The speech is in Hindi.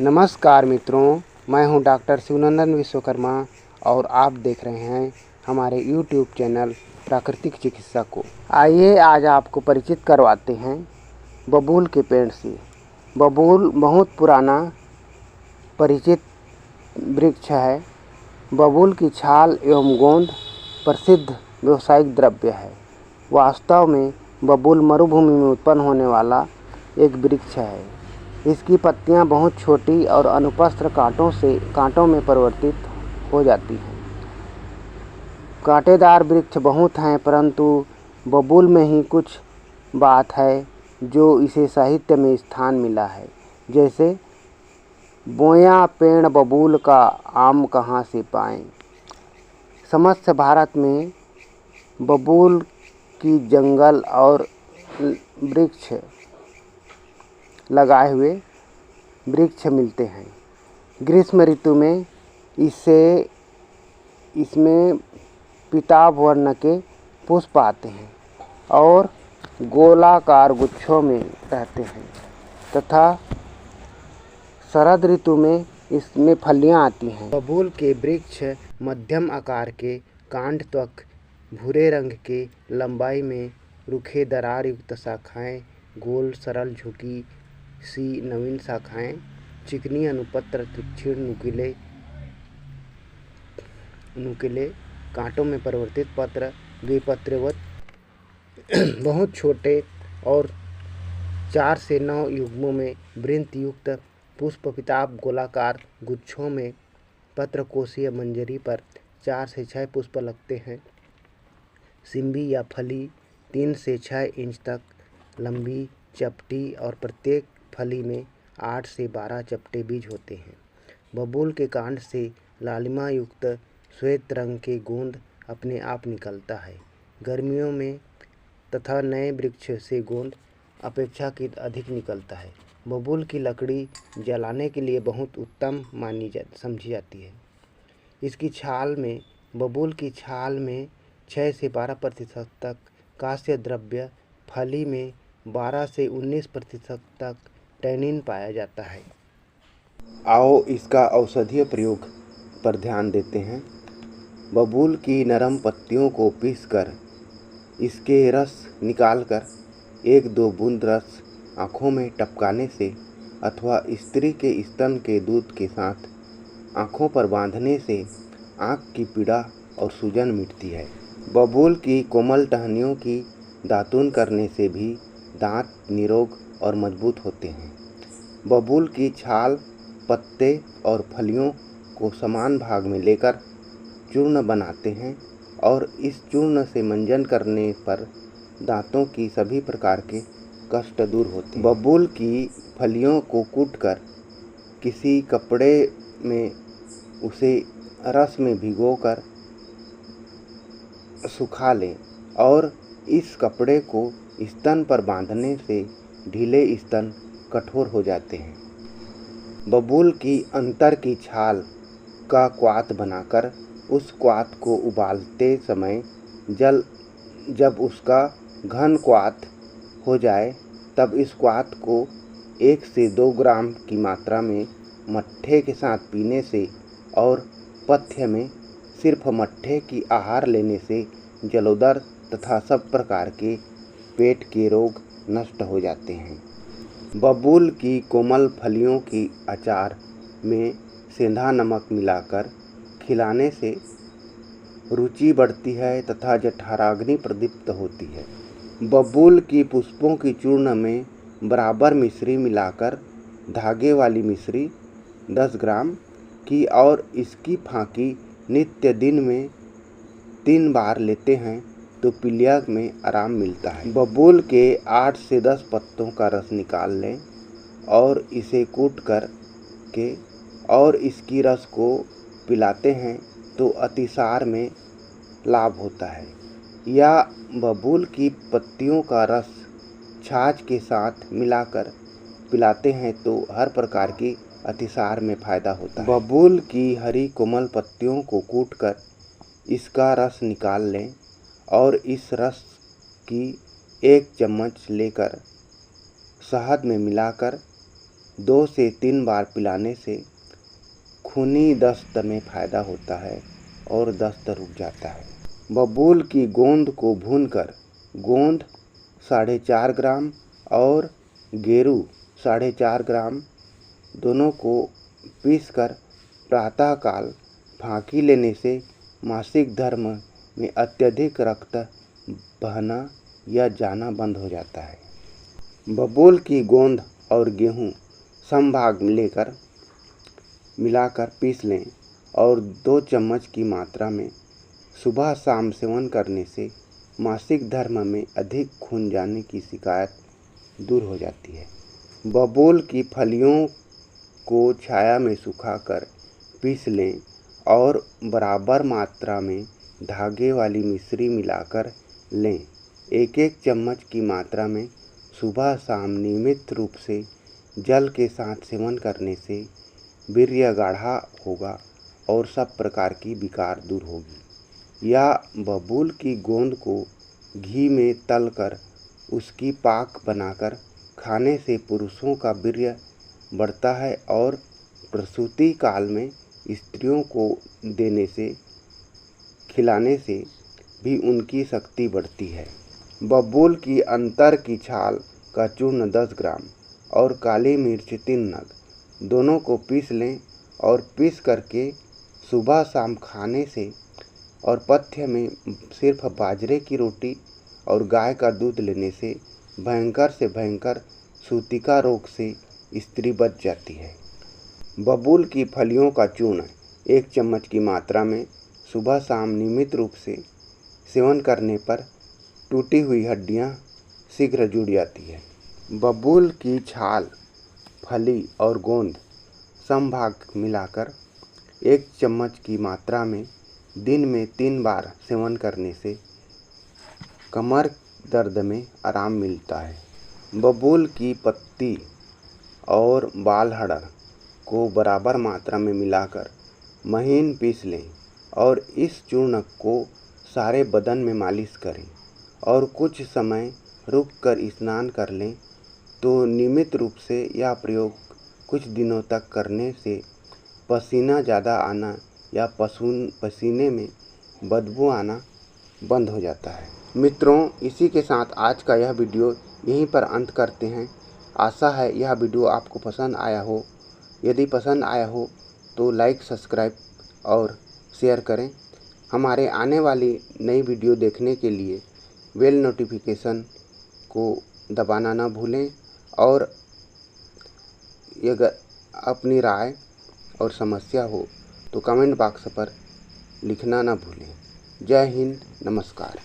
नमस्कार मित्रों, मैं हूं डॉक्टर शिवनंदन विश्वकर्मा और आप देख रहे हैं हमारे YouTube चैनल प्राकृतिक चिकित्सा को। आइए आज आपको परिचित करवाते हैं बबूल के पेड़ से। बबूल बहुत पुराना परिचित वृक्ष है। बबूल की छाल एवं गोंद प्रसिद्ध व्यावसायिक द्रव्य है। वास्तव में बबूल मरुभूमि में उत्पन्न होने वाला एक वृक्ष है। इसकी पत्तियां बहुत छोटी और अनुपस्थ कांटों में परिवर्तित हो जाती हैं। कांटेदार वृक्ष बहुत हैं, परंतु बबूल में ही कुछ बात है जो इसे साहित्य में स्थान मिला है। जैसे बोया पेड़ बबूल का आम कहाँ से पाएं। समस्त भारत में बबूल की जंगल और वृक्ष लगाए हुए वृक्ष मिलते हैं। ग्रीष्म ऋतु में इसमें पीताभ वर्ण के पुष्प आते हैं और गोलाकार गुच्छों में रहते हैं तथा शरद ऋतु में इसमें फलियां आती हैं। बबूल के वृक्ष मध्यम आकार के, कांड त्वक भूरे रंग के, लंबाई में रूखे दरार युक्त शाखाएं, गोल सरल झुकी सी नवीन शाखाएं, चिकनी अनुपत्र तीक्ष्ण नुकीले कांटों में परिवर्तित पत्र, द्विपत्रवत बहुत छोटे और 4 से 9 युग्मों में वृंत युक्त पुष्प, पीताभ गोलाकार गुच्छों में पत्रकोशीय मंजरी पर 4 से 6 पुष्प लगते हैं। सिम्बी या फली 3 से 6 इंच तक लंबी, चपटी और प्रत्येक फली में 8 से 12 चपटे बीज होते हैं। बबूल के कांड से लालिमा युक्त श्वेत रंग के गोंद अपने आप निकलता है। गर्मियों में तथा नए वृक्ष से गोंद अपेक्षाकृत अधिक निकलता है। बबूल की लकड़ी जलाने के लिए बहुत उत्तम समझी जाती है। इसकी छाल में बबूल की छाल में 6 से 12% तक कांस्य द्रव्य, फली में 12 से 19% तक टैनिन पाया जाता है। आओ इसका औषधीय प्रयोग पर ध्यान देते हैं। बबूल की नरम पत्तियों को पीसकर इसके रस निकालकर 1-2 बूंद रस आँखों में टपकाने से अथवा स्त्री के स्तन के दूध के साथ आँखों पर बांधने से आँख की पीड़ा और सूजन मिटती है। बबूल की कोमल टहनियों की दातून करने से भी दांत निरोग और मजबूत होते हैं। बबूल की छाल, पत्ते और फलियों को समान भाग में लेकर चूर्ण बनाते हैं और इस चूर्ण से मंजन करने पर दांतों की सभी प्रकार के कष्ट दूर होते हैं। बबूल की फलियों को कूटकर किसी कपड़े में उसे रस में भिगोकर सुखा लें और इस कपड़े को स्तन पर बांधने से ढीले स्तन कठोर हो जाते हैं। बबूल की अंतर की छाल का क्वाथ बनाकर उस क्वाथ को उबालते समय जब उसका घन क्वाथ हो जाए तब इस क्वाथ को 1 से 2 ग्राम की मात्रा में मट्ठे के साथ पीने से और पथ्य में सिर्फ मट्ठे की आहार लेने से जलोदर तथा सब प्रकार के पेट के रोग नष्ट हो जाते हैं। बबूल की कोमल फलियों की अचार में सेंधा नमक मिलाकर खिलाने से रुचि बढ़ती है तथा जठराग्नि प्रदीप्त होती है। बबूल की पुष्पों की चूर्ण में बराबर मिश्री मिलाकर धागे वाली मिश्री 10 ग्राम की और इसकी फांकी नित्य दिन में 3 बार लेते हैं तो पीलिया में आराम मिलता है। बबूल के 8 से 10 पत्तों का रस निकाल लें और इसे कूट कर के और इसकी रस को पिलाते हैं तो अतिसार में लाभ होता है। या बबूल की पत्तियों का रस छाछ के साथ मिलाकर पिलाते हैं तो हर प्रकार की अतिसार में फायदा होता है। बबूल की हरी कोमल पत्तियों को कूटकर इसका रस निकाल लें और इस रस की 1 चम्मच लेकर शहद में मिलाकर 2 से 3 बार पिलाने से खूनी दस्त में फ़ायदा होता है और दस्त रुक जाता है। बबूल की गोंद को भूनकर गोंद 4.5 ग्राम और गेरू 4.5 ग्राम दोनों को पीसकर प्रातःकाल फाँकी लेने से मासिक धर्म में अत्यधिक रक्त बहना या जाना बंद हो जाता है। बबूल की गोंद और गेहूँ समभाग लेकर मिलाकर पीस लें और 2 चम्मच की मात्रा में सुबह शाम सेवन करने से मासिक धर्म में अधिक खून जाने की शिकायत दूर हो जाती है। बबूल की फलियों को छाया में सुखाकर पीस लें और बराबर मात्रा में धागे वाली मिश्री मिलाकर लें। 1-1 चम्मच की मात्रा में सुबह शाम नियमित रूप से जल के साथ सेवन करने से वीर्य गाढ़ा होगा और सब प्रकार की विकार दूर होगी। या बबूल की गोंद को घी में तलकर उसकी पाक बनाकर खाने से पुरुषों का वीर्य बढ़ता है और प्रसूति काल में स्त्रियों को देने से खिलाने से भी उनकी शक्ति बढ़ती है। बबूल की अंतर की छाल का चूर्ण 10 ग्राम और काली मिर्च 3 नग दोनों को पीस लें और पीस करके सुबह शाम खाने से और पथ्य में सिर्फ बाजरे की रोटी और गाय का दूध लेने से भयंकर से भयंकर सूतिका रोग से स्त्री बच जाती है। बबूल की फलियों का चूर्ण 1 चम्मच की मात्रा में सुबह शाम नियमित रूप से सेवन करने पर टूटी हुई हड्डियां शीघ्र जुड़ जाती है। बबूल की छाल, फली और गोंद समभाग मिलाकर 1 चम्मच की मात्रा में दिन में 3 बार सेवन करने से कमर दर्द में आराम मिलता है। बबूल की पत्ती और बालहड़ को बराबर मात्रा में मिलाकर महीन पीस लें और इस चूर्ण को सारे बदन में मालिश करें और कुछ समय रुककर स्नान कर लें। तो नियमित रूप से यह प्रयोग कुछ दिनों तक करने से पसीना ज़्यादा आना या पसीने में बदबू आना बंद हो जाता है। मित्रों, इसी के साथ आज का यह वीडियो यहीं पर अंत करते हैं। आशा है यह वीडियो आपको पसंद आया हो। यदि पसंद आया हो तो लाइक, सब्सक्राइब और शेयर करें। हमारे आने वाली नई वीडियो देखने के लिए बेल नोटिफिकेशन को दबाना ना भूलें और अगर अपनी राय और समस्या हो तो कमेंट बॉक्स पर लिखना ना भूलें। जय हिंद, नमस्कार।